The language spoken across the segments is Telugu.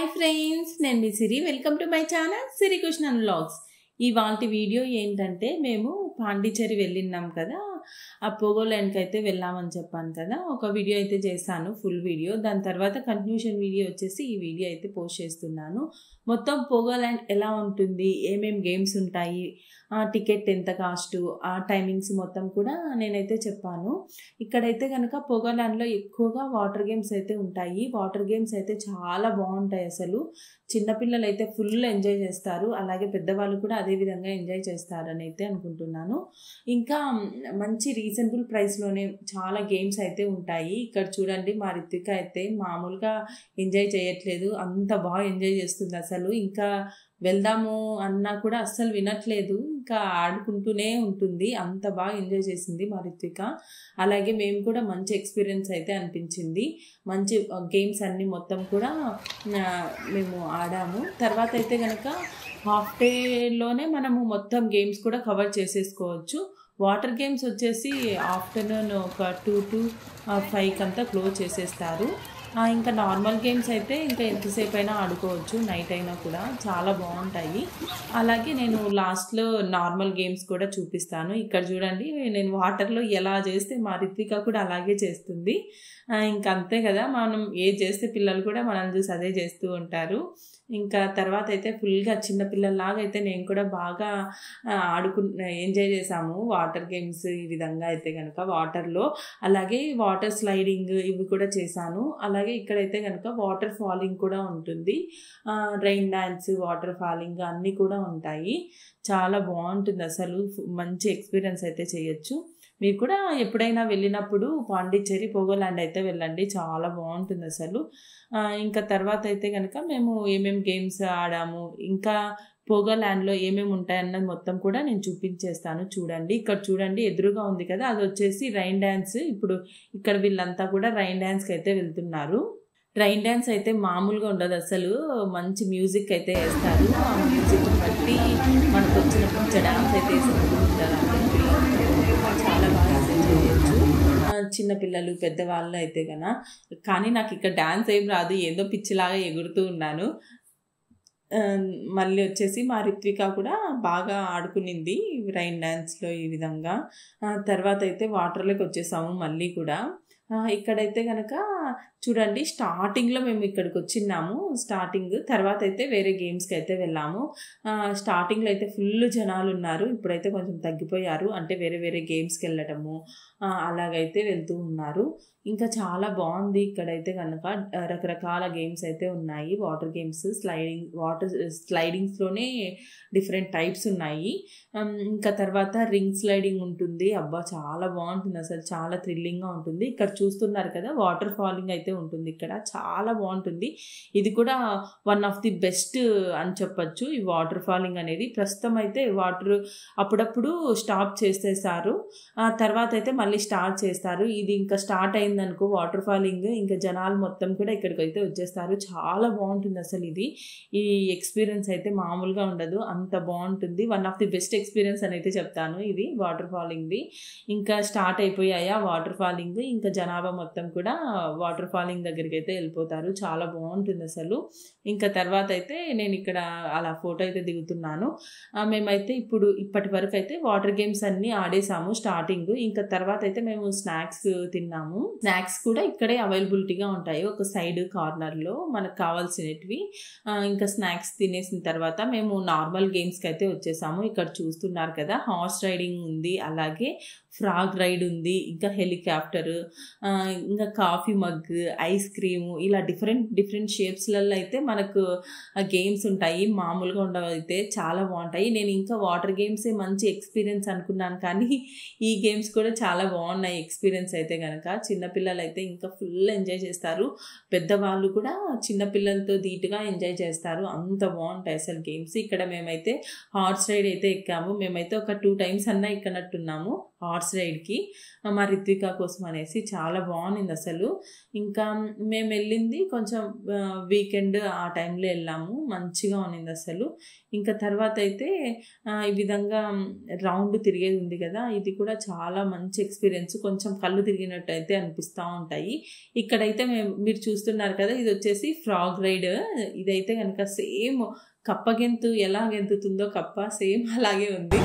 హాయ్ ఫ్రెండ్స్, నేను మీ Siri. Welcome to my channel Siri Krishnan vlogs. ఇవాల్టి వీడియో ఏంటంటే, మేము పాండిచ్చేరి వెళ్ళినాం కదా, ఆ పోగోల్యాండ్కి అయితే వెళ్ళామని చెప్పాను కదా. ఒక వీడియో అయితే చేశాను, ఫుల్ వీడియో. దాని తర్వాత కంటిన్యూషన్ వీడియో వచ్చేసి ఈ వీడియో అయితే పోస్ట్ చేస్తున్నాను. మొత్తం పోగోల్యాండ్ ఎలా ఉంటుంది, ఏమేమి గేమ్స్ ఉంటాయి, టికెట్ ఎంత కాస్ట్, ఆ టైమింగ్స్ మొత్తం కూడా నేనైతే చెప్పాను. ఇక్కడైతే కనుక పోగోల్యాండ్లో ఎక్కువగా వాటర్ గేమ్స్ అయితే ఉంటాయి. వాటర్ గేమ్స్ అయితే చాలా బాగుంటాయి. అసలు చిన్నపిల్లలు అయితే ఫుల్ ఎంజాయ్ చేస్తారు, అలాగే పెద్దవాళ్ళు కూడా అదే విధంగా ఎంజాయ్ చేస్తారని అయితే అనుకుంటున్నాను. ఇంకా మంచి రీజనబుల్ ప్రైస్లోనే చాలా గేమ్స్ అయితే ఉంటాయి. ఇక్కడ చూడండి, మా రిత్విక అయితే మామూలుగా ఎంజాయ్ చేయట్లేదు, అంత బాగా ఎంజాయ్ చేస్తుంది అసలు. ఇంకా వెళ్దాము అన్నా కూడా అస్సలు వినట్లేదు, ఇంకా ఆడుకుంటూనే ఉంటుంది. అంత బాగా ఎంజాయ్ చేసింది మా రిత్విక. అలాగే మేము కూడా మంచి ఎక్స్పీరియన్స్ అయితే అనిపించింది. మంచి గేమ్స్ అన్నీ మొత్తం కూడా మేము ఆడాము. తర్వాత అయితే కనుక హాఫ్ డేలోనే మనము మొత్తం గేమ్స్ కూడా కవర్ చేసేసుకోవచ్చు. వాటర్ గేమ్స్ వచ్చేసి ఆఫ్టర్నూన్ ఒక 2 to 5 అంతా క్లోజ్ చేసేస్తారు. ఇంకా నార్మల్ గేమ్స్ అయితే ఇంకా ఎంతసేపు అయినా ఆడుకోవచ్చు, నైట్ అయినా కూడా చాలా బాగుంటాయి. అలాగే నేను లాస్ట్లో నార్మల్ గేమ్స్ కూడా చూపిస్తాను. ఇక్కడ చూడండి, నేను వాటర్లో ఎలా చేస్తే మా రిత్విక కూడా అలాగే చేస్తుంది. ఇంకా అంతే కదా, మనం ఏది చేస్తే పిల్లలు కూడా మనల్ని చూసి అదే చేస్తూ ఉంటారు. ఇంకా తర్వాత అయితే ఫుల్గా చిన్నపిల్లల్లాగా అయితే నేను కూడా బాగా ఎంజాయ్ చేసాము వాటర్ గేమ్స్. ఈ విధంగా అయితే కనుక వాటర్లో, అలాగే వాటర్ స్లైడింగ్ ఇవి కూడా చేశాను. అలాగే ఇక్కడైతే కనుక వాటర్ ఫాలింగ్ కూడా ఉంటుంది. రైన్ డ్యాన్స్, వాటర్ ఫాలింగ్ అన్నీ కూడా ఉంటాయి. చాలా బాగుంటుంది అసలు, మంచి ఎక్స్పీరియన్స్ అయితే చేయొచ్చు. మీరు కూడా ఎప్పుడైనా వెళ్ళినప్పుడు పాండిచ్చేరి పోగోల్యాండ్ అయితే వెళ్ళండి, చాలా బాగుంటుంది అసలు. ఇంకా తర్వాత అయితే కనుక మేము ఏమేమి గేమ్స్ ఆడాము, ఇంకా పోగోల్యాండ్లో ఏమేమి ఉంటాయన్నది మొత్తం కూడా నేను చూపించేస్తాను. చూడండి, ఇక్కడ చూడండి ఎదురుగా ఉంది కదా, అది వచ్చేసి రైన్ డ్యాన్స్. ఇప్పుడు ఇక్కడ వీళ్ళంతా కూడా రైన్ డ్యాన్స్కి అయితే వెళ్తున్నారు. రైన్ డ్యాన్స్ అయితే మామూలుగా ఉండదు అసలు, మంచి మ్యూజిక్ అయితే వేస్తారు. ఆ మ్యూజిక్ బట్టి మనకు వచ్చిన కొంచెం డ్యాన్స్ అయితే వేసుకుంటూ ఉంటారు. చాలా బాగా ఎంజాయ్ చేయొచ్చు చిన్నపిల్లలు, పెద్దవాళ్ళు అయితే కన్నా. కానీ నాకు ఇక్కడ డ్యాన్స్ ఏం రాదు, ఏదో పిచ్చిలాగా ఎగురుతూ ఉన్నాను. మళ్ళీ వచ్చేసి మా రిత్విక కూడా బాగా ఆడుకునింది రైన్ డ్యాన్స్లో ఈ విధంగా. తర్వాత అయితే వాటర్లోకి వచ్చేసాము మళ్ళీ కూడా. ఇక్కడైతే కనుక చూడండి, స్టార్టింగ్లో మేము ఇక్కడికి వచ్చినాము. తర్వాత అయితే వేరే గేమ్స్కి అయితే వెళ్ళాము. స్టార్టింగ్లో అయితే ఫుల్ జనాలు ఉన్నారు, ఇప్పుడైతే కొంచెం తగ్గిపోయారు, అంటే వేరే వేరే గేమ్స్కి వెళ్ళటము అలాగైతే వెళ్తూ ఉన్నారు. ఇంకా చాలా బాగుంది ఇక్కడైతే కనుక, రకరకాల గేమ్స్ అయితే ఉన్నాయి. వాటర్ గేమ్స్, స్లైడింగ్స్లోనే డిఫరెంట్ టైప్స్ ఉన్నాయి. ఇంకా తర్వాత రింగ్ స్లైడింగ్ ఉంటుంది. అబ్బా, చాలా బాగుంటుంది అసలు, చాలా థ్రిల్లింగ్గా ఉంటుంది. ఇక్కడ చూస్తున్నారు కదా, వాటర్ ఫాలింగ్ అయితే ఉంటుంది ఇక్కడ, చాలా బాగుంటుంది. ఇది కూడా వన్ ఆఫ్ ది బెస్ట్ అని చెప్పచ్చు ఈ వాటర్ ఫాలింగ్ అనేది. ప్రస్తుతం అయితే వాటర్ అప్పుడప్పుడు స్టాప్ చేసేసారు, తర్వాత అయితే మళ్ళీ స్టార్ట్ చేస్తారు. ఇది ఇంకా స్టార్ట్ అయిందనుకో వాటర్ ఫాలింగ్, ఇంకా జనాలు మొత్తం కూడా ఇక్కడికి అయితే వచ్చేస్తారు. చాలా బాగుంటుంది అసలు ఇది. ఈ ఎక్స్పీరియన్స్ అయితే మామూలుగా ఉండదు, అంత బాగుంటుంది. One of the best experience అని అయితే చెప్తాను ఇది వాటర్ ఫాలింగ్ది. ఇంకా స్టార్ట్ అయిపోయాయా వాటర్ ఫాలింగ్, ఇంకా జనాభా మొత్తం కూడా వాటర్ ఫాలింగ్ దగ్గరికి అయితే వెళ్ళిపోతారు. చాలా బాగుంటుంది అసలు. ఇంకా తర్వాత అయితే నేను ఇక్కడ అలా ఫోటో అయితే దిగుతున్నాను. మేమైతే ఇప్పటి వరకు అయితే వాటర్ గేమ్స్ అన్నీ ఆడేసాము స్టార్టింగ్. ఇంకా తర్వాత అయితే మేము స్నాక్స్ తిన్నాము. స్నాక్స్ కూడా ఇక్కడే అవైలబిలిటీగా ఉంటాయి, ఒక సైడ్ కార్నర్లో మనకు కావాల్సినవి. ఇంకా స్నాక్స్ తినేసిన తర్వాత మేము నార్మల్ గేమ్స్కి అయితే వచ్చేసాము. ఇక్కడ చూస్తున్నారు కదా, హార్స్ రైడింగ్ ఉంది, అలాగే ఫ్రాగ్ రైడ్ ఉంది, ఇంకా హెలికాప్టర్, ఇంకా కాఫీ మగ్, ఐస్ క్రీము, ఇలా డిఫరెంట్ షేప్స్లలో అయితే మనకు గేమ్స్ ఉంటాయి. మామూలుగా ఉండవైతే చాలా బాగుంటాయి. నేను ఇంకా వాటర్ గేమ్సే మంచి ఎక్స్పీరియన్స్ అనుకున్నాను, కానీ ఈ గేమ్స్ కూడా చాలా బాగున్నాయి ఎక్స్పీరియన్స్ అయితే కనుక. చిన్నపిల్లలు అయితే ఇంకా ఫుల్ ఎంజాయ్ చేస్తారు, పెద్దవాళ్ళు కూడా చిన్నపిల్లలతో ధీటుగా ఎంజాయ్ చేస్తారు. అంత బాగుంటాయి అసలు గేమ్స్. ఇక్కడ మేమైతే హార్స్ రైడ్ అయితే ఎక్కాము. మేమైతే ఒక 2 times అన్నా ఎక్కనట్టున్నాము. హార్స్ రైడ్కి మా రిత్విక కోసం అనేసి. చాలా బాగుంది అసలు. ఇంకా మేము వెళ్ళింది కొంచెం వీకెండ్ ఆ టైంలో వెళ్ళాము, మంచిగా ఉన్నింది అసలు. ఇంకా తర్వాత అయితే ఈ విధంగా రౌండ్ తిరిగేది ఉంది కదా, ఇది కూడా చాలా మంచి ఎక్స్పీరియన్స్. కొంచెం కళ్ళు తిరిగినట్టు అయితే అనిపిస్తూ ఉంటాయి. ఇక్కడైతే మీరు చూస్తున్నారు కదా, ఇది వచ్చేసి ఫ్రాగ్ రైడ్. ఇదైతే కనుక సేమ్ కప్ప గెంతు ఎలా గెంతుతుందో కప్ప సేమ్ అలాగే ఉంది.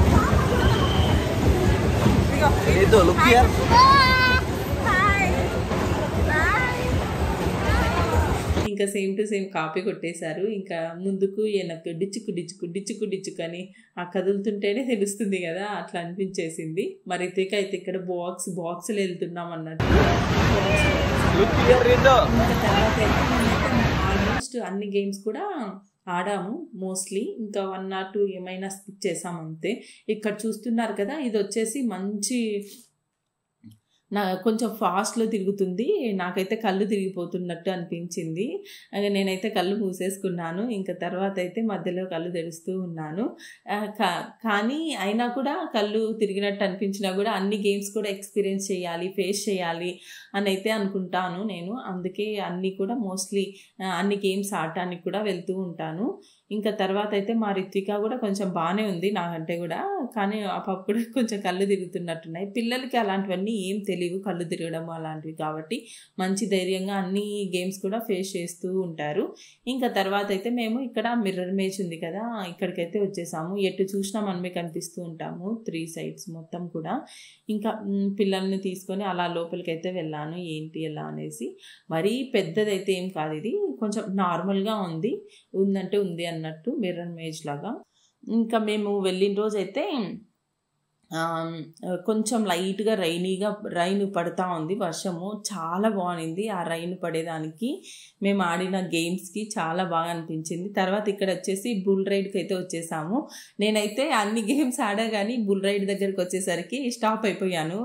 ఇంకా సేమ్ టు సేమ్ కాపీ కొట్టేశారు. ఇంకా ముందుకు వెనక్కు డిచ్చుకు డిచ్చుకు డిచ్చుకు డిచ్చుకు అని ఆ కదులుతుంటేనే తెలుస్తుంది కదా, అట్లా అనిపించేసింది. మరి అయితే ఇక్కడ బాక్సులు వెళ్తున్నాం అన్నట్టు. తర్వాత ఆల్మోస్ట్ అన్ని గేమ్స్ కూడా ఆడాము మోస్ట్లీ. ఇంకా 1 or 2 ఏమైనా స్కిప్ చేసాం అంతే. ఇక్కడ చూస్తున్నారు కదా, ఇది వచ్చేసి మంచి కొంచెం ఫాస్ట్లో తిరుగుతుంది. నాకైతే కళ్ళు తిరిగిపోతున్నట్టు అనిపించింది. నేనైతే కళ్ళు మూసేసుకున్నాను. ఇంకా తర్వాత అయితే మధ్యలో కళ్ళు తెరుస్తూ ఉన్నాను. కానీ అయినా కూడా కళ్ళు తిరిగినట్టు అనిపించినా కూడా అన్ని గేమ్స్ కూడా ఎక్స్పీరియన్స్ చేయాలి, ఫేస్ చేయాలి అని అయితే అనుకుంటాను నేను. అందుకే అన్నీ కూడా మోస్ట్లీ అన్ని గేమ్స్ ఆడటానికి కూడా వెళ్తూ ఉంటాను. ఇంకా తర్వాత అయితే మా రిత్విక కూడా కొంచెం బాగానే ఉంది నాకంటే కూడా, కానీ అప్పుడు కొంచెం కళ్ళు తిరుగుతున్నట్టున్నాయి. పిల్లలకి అలాంటివన్నీ ఏం తెలియవు, కళ్ళు తిరగడం అలాంటివి, కాబట్టి మంచి ధైర్యంగా అన్ని గేమ్స్ కూడా ఫేస్ చేస్తూ ఉంటారు. ఇంకా తర్వాత అయితే మేము ఇక్కడ మిర్రర్ మేజ్ ఉంది కదా, ఇక్కడికైతే వచ్చేసాము. ఎటు చూసినా మనమే కనిపిస్తూ ఉంటాము 3 sides మొత్తం కూడా. ఇంకా పిల్లల్ని తీసుకొని అలా లోపలికి అయితే వెళ్ళాను, ఏంటి ఎలా అనేసి. మరీ పెద్దదైతే ఏం కాదు, ఇది కొంచెం నార్మల్గా ఉందంటే ఉంది అన్నట్టు, మిర్రర్ మేజ్ లాగా. ఇంకా మేము వెళ్ళిన రోజు అయితే కొంచెం లైట్గా రైన్ పడుతూ ఉంది, వర్షము చాలా బాగుంది. ఆ రైన్ పడేదానికి మేము ఆడిన గేమ్స్కి చాలా బాగా అనిపించింది. తర్వాత ఇక్కడ వచ్చేసి బుల్ రైడ్కి అయితే వచ్చేసాము. నేనైతే అన్ని గేమ్స్ ఆడా కానీ బుల్ రైడ్ దగ్గరికి వచ్చేసరికి స్టాప్ అయిపోయాను,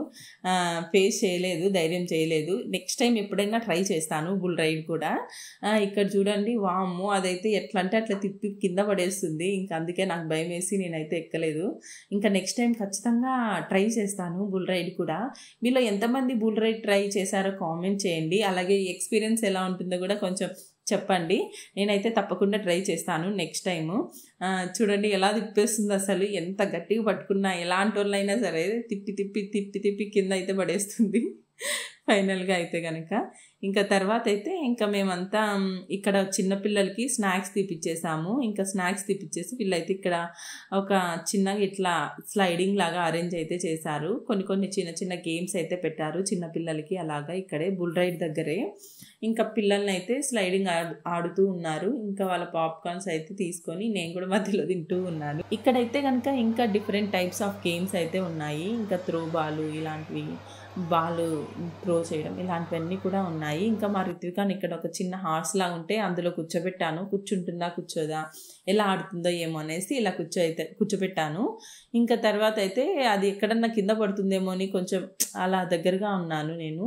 ఫేస్ చేయలేదు, ధైర్యం చేయలేదు. నెక్స్ట్ టైం ఎప్పుడైనా ట్రై చేస్తాను బుల్ రైడ్ కూడా. ఇక్కడ చూడండి, వామ్మో అదైతే ఎట్లా అంటే అట్లా తిప్పి కింద పడేస్తుంది. ఇంకా అందుకే నాకు భయం వేసి నేనైతే ఎక్కలేదు. ఇంకా నెక్స్ట్ టైం ఖచ్చితంగా ట్రై చేస్తాను బుల్ రైడ్ కూడా. మీలో ఎంతమంది బుల్ రైడ్ ట్రై చేశారో కామెంట్ చేయండి. అలాగే ఎక్స్పీరియన్స్ ఎలా ఉంటుందో కూడా కొంచెం చెప్పండి. నేనైతే తప్పకుండా ట్రై చేస్తాను నెక్స్ట్ టైము. చూడండి ఎలా తిప్పేస్తుంది అసలు, ఎంత గట్టిగా పట్టుకున్నా ఎలాంటి వాళ్ళైనా సరే తిప్పి తిప్పి తిప్పి తిప్పి కింద అయితే పడేస్తుంది ఫైనల్గా అయితే కనుక. ఇంకా తర్వాత అయితే ఇంకా మేమంతా ఇక్కడ చిన్నపిల్లలకి స్నాక్స్ తీపిచ్చేసాము. ఇంకా స్నాక్స్ తీపిచ్చేసి వీళ్ళైతే ఇక్కడ ఒక చిన్నగా ఇట్లా స్లైడింగ్ లాగా అరేంజ్ అయితే చేశారు. కొన్ని చిన్న చిన్న గేమ్స్ అయితే పెట్టారు చిన్నపిల్లలకి అలాగా ఇక్కడే బుల్ రైడ్ దగ్గరే. ఇంకా పిల్లల్ని అయితే స్లైడింగ్ ఆడుతూ ఉన్నారు. ఇంకా వాళ్ళ పాప్కార్న్స్ అయితే తీసుకొని నేను కూడా మధ్యలో తింటూ ఉన్నాను. ఇక్కడైతే కనుక ఇంకా డిఫరెంట్ టైప్స్ ఆఫ్ గేమ్స్ అయితే ఉన్నాయి. ఇంకా త్రో బాల్ ఇలాంటివి, బాల్ త్రో చేయడం ఇలాంటివన్నీ కూడా ఉన్నాయి. ఇంకా మా రిత్వికాని ఇక్కడ ఒక చిన్న హార్స్ లాగా ఉంటే అందులో కూర్చోబెట్టాను. కూర్చుంటుందా కూర్చోదా ఎలా ఆడుతుందో ఏమో అనేసి ఇలా కూర్చోబెట్టాను. ఇంకా తర్వాత అయితే అది ఎక్కడన్నా కింద పడుతుందేమో అని కొంచెం అలా దగ్గరగా ఉన్నాను నేను.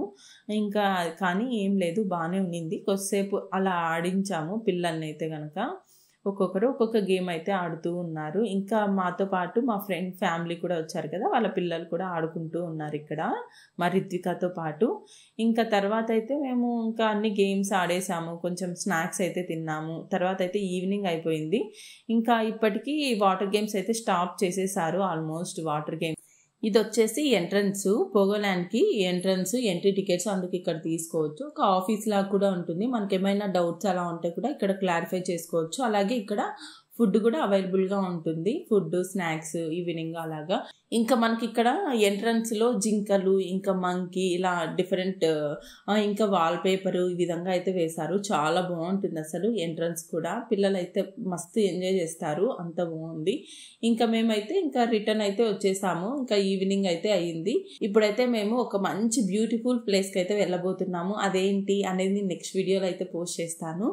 ఇంకా కానీ ఏం లేదు, బాగానే ఉన్నింది. కొద్దిసేపు అలా ఆడించాము పిల్లల్ని అయితే కనుక. ఒక్కొక్కరు ఒక్కొక్క గేమ్ అయితే ఆడుతూ ఉన్నారు. ఇంకా మాతో పాటు మా ఫ్రెండ్ ఫ్యామిలీ కూడా వచ్చారు కదా, వాళ్ళ పిల్లలు కూడా ఆడుకుంటూ ఉన్నారు ఇక్కడ మా రిత్వికతో పాటు. ఇంకా తర్వాత అయితే మేము ఇంకా అన్ని గేమ్స్ ఆడేసాము, కొంచెం స్నాక్స్ అయితే తిన్నాము. తర్వాత అయితే ఈవినింగ్ అయిపోయింది. ఇంకా ఇప్పటికీ వాటర్ గేమ్స్ అయితే స్టాప్ చేసేసారు ఆల్మోస్ట్. వాటర్ గేమ్ ఇది వచ్చేసి ఎంట్రన్స్, పోగోల్యాండ్కి ఎంట్రన్స్, ఎంట్రీ టికెట్స్ అందుకు ఇక్కడ తీసుకోవచ్చు. ఒక ఆఫీస్ లాగా కూడా ఉంటుంది. మనకి ఏమైనా డౌట్స్ అలా ఉంటే కూడా ఇక్కడ క్లారిఫై చేసుకోవచ్చు. అలాగే ఇక్కడ ఫుడ్ కూడా అవైలబుల్గా ఉంటుంది, ఫుడ్ స్నాక్స్ ఈవినింగ్ అలాగా. ఇంకా మనకి ఇక్కడ ఎంట్రన్స్లో జింకలు, ఇంకా మంకీ ఇలా డిఫరెంట్, ఇంకా వాల్ పేపరు ఈ విధంగా అయితే వేశారు. చాలా బాగుంటుంది అసలు ఎంట్రన్స్ కూడా. పిల్లలు అయితే మస్తు ఎంజాయ్ చేస్తారు, అంత బాగుంది. ఇంకా మేమైతే ఇంకా రిటర్న్ అయితే వచ్చేసాము. ఇంకా ఈవినింగ్ అయితే అయ్యింది. ఇప్పుడైతే మేము ఒక మంచి బ్యూటిఫుల్ ప్లేస్కి అయితే వెళ్ళబోతున్నాము. అదేంటి అనేది నెక్స్ట్ వీడియోలో అయితే పోస్ట్ చేస్తాను,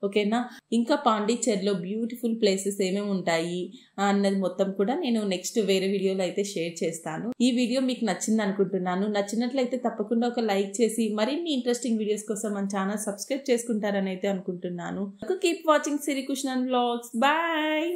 ఓకేనా. ఇంకా పాండిచ్చేరిలో బ్యూటిఫుల్ ప్లేసెస్ ఏమేమి ఉంటాయి అన్నది మొత్తం కూడా నేను నెక్స్ట్ వేరే వీడియోలో అయితే షేర్ చేస్తాను. ఈ వీడియో మీకు నచ్చింది అనుకుంటున్నాను. నచ్చినట్లయితే తప్పకుండా ఒక లైక్ చేసి మరిన్ని ఇంట్రెస్టింగ్ వీడియోస్ కోసం మన ఛానల్ సబ్స్క్రైబ్ చేసుకుంటారని అయితే అనుకుంటున్నాను. Keep watching Sirikrishnan vlogs. Bye.